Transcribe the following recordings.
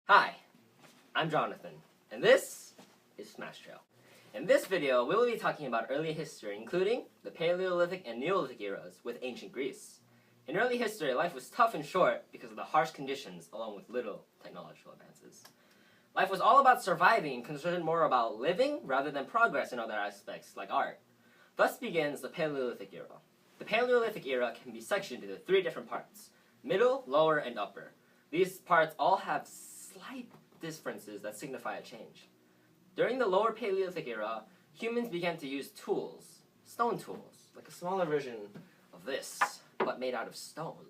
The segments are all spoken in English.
Hi, I'm Jonathan, and this is Smash Trail. In this video, we will be talking about early history, including the Paleolithic and Neolithic eras with ancient Greece. In early history, life was tough and short because of the harsh conditions, along with little technological advances. Life was all about surviving and concerned more about living rather than progress in other aspects, like art. Thus begins the Paleolithic era. The Paleolithic era can be sectioned into three different parts: middle, lower, and upper. These parts all have slight differences that signify a change. During the lower Paleolithic era, humans began to use tools, stone tools, like a smaller version of this, but made out of stone,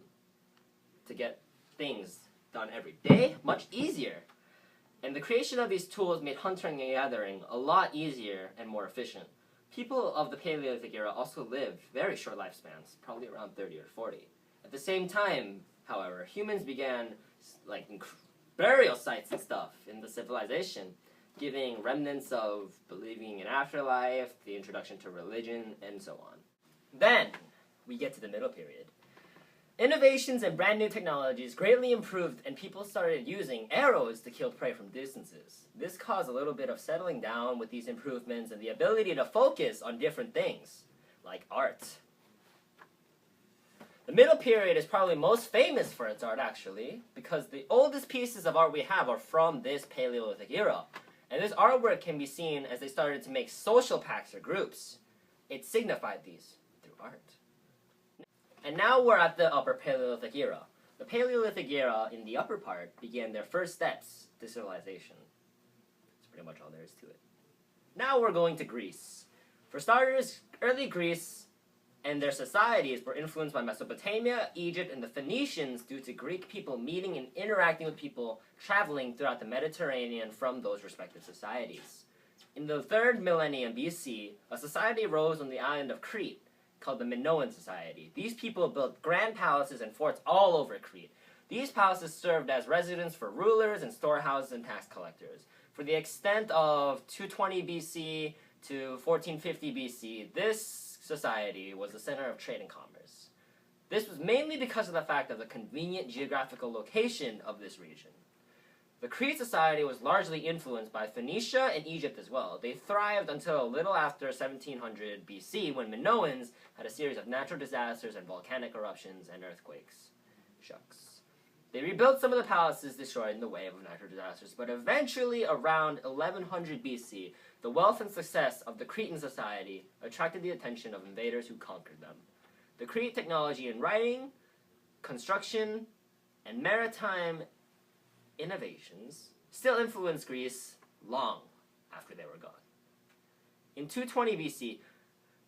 to get things done every day much easier. And the creation of these tools made hunting and gathering a lot easier and more efficient. People of the Paleolithic era also lived very short lifespans, probably around 30 or 40. At the same time, however, humans began burial sites and stuff in the civilization, giving remnants of believing in afterlife, the introduction to religion, and so on. Then, we get to the middle period. Innovations and brand new technologies greatly improved, and people started using arrows to kill prey from distances. This caused a little bit of settling down with these improvements and the ability to focus on different things, like art. The middle period is probably most famous for its art, actually, because the oldest pieces of art we have are from this Paleolithic era. And this artwork can be seen as they started to make social pacts or groups. It signified these through art. And now we're at the Upper Paleolithic era. The Paleolithic era, in the upper part, began their first steps to civilization. That's pretty much all there is to it. Now we're going to Greece. For starters, early Greece and their societies were influenced by Mesopotamia, Egypt, and the Phoenicians due to Greek people meeting and interacting with people traveling throughout the Mediterranean from those respective societies. In the 3rd millennium BC, a society arose on the island of Crete called the Minoan Society. These people built grand palaces and forts all over Crete. These palaces served as residence for rulers and storehouses and tax collectors. For the extent of 220 BC to 1450 BC, this society was the center of trade and commerce. This was mainly because of the fact of the convenient geographical location of this region. The Crete society was largely influenced by Phoenicia and Egypt as well. They thrived until a little after 1700 BC, when Minoans had a series of natural disasters and volcanic eruptions and earthquakes. Shucks. They rebuilt some of the palaces destroyed in the wave of natural disasters, but eventually, around 1100 BC, the wealth and success of the Cretan society attracted the attention of invaders who conquered them. The Crete technology in writing, construction, and maritime innovations still influenced Greece long after they were gone. In 220 BC,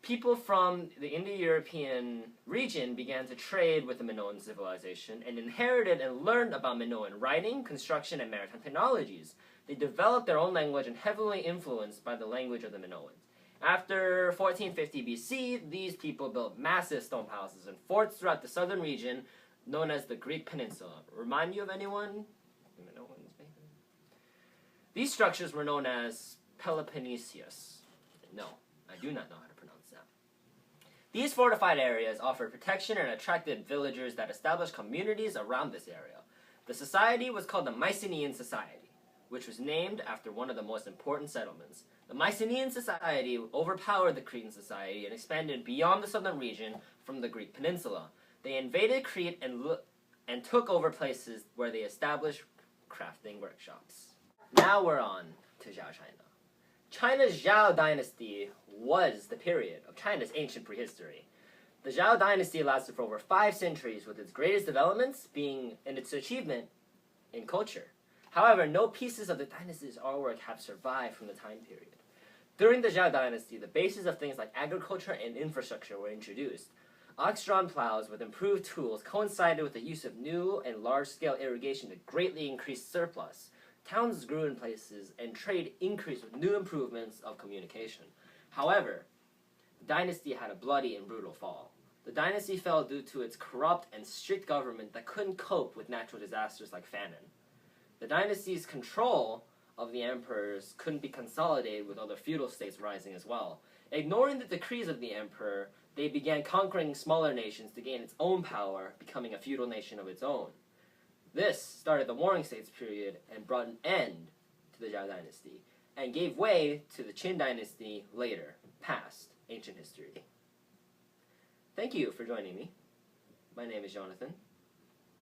people from the Indo-European region began to trade with the Minoan civilization and inherited and learned about Minoan writing, construction, and maritime technologies. They developed their own language and heavily influenced by the language of the Minoans. After 1450 BC, these people built massive stone palaces and forts throughout the southern region known as the Greek Peninsula. Remind you of anyone? The Minoans, maybe? These structures were known as Peloponnesus. No, I do not know how to pronounce that. These fortified areas offered protection and attracted villagers that established communities around this area. The society was called the Mycenaean Society, which was named after one of the most important settlements. The Mycenaean Society overpowered the Cretan society and expanded beyond the southern region from the Greek peninsula. They invaded Crete and took over places where they established crafting workshops. Now we're on to Zhou China. China's Zhou dynasty was the period of China's ancient prehistory. The Zhou dynasty lasted for over 5 centuries, with its greatest developments being in its achievement in culture. However, no pieces of the dynasty's artwork have survived from the time period. During the Zhou dynasty, the basis of things like agriculture and infrastructure were introduced. Ox-drawn plows with improved tools coincided with the use of new and large-scale irrigation that greatly increased surplus. Towns grew in places, and trade increased with new improvements of communication. However, the dynasty had a bloody and brutal fall. The dynasty fell due to its corrupt and strict government that couldn't cope with natural disasters like famine. The dynasty's control of the emperors couldn't be consolidated with other feudal states rising as well. Ignoring the decrees of the emperor, they began conquering smaller nations to gain its own power, becoming a feudal nation of its own. This started the Warring States period and brought an end to the Zhou dynasty, and gave way to the Qin dynasty later, past ancient history. Thank you for joining me. My name is Jonathan.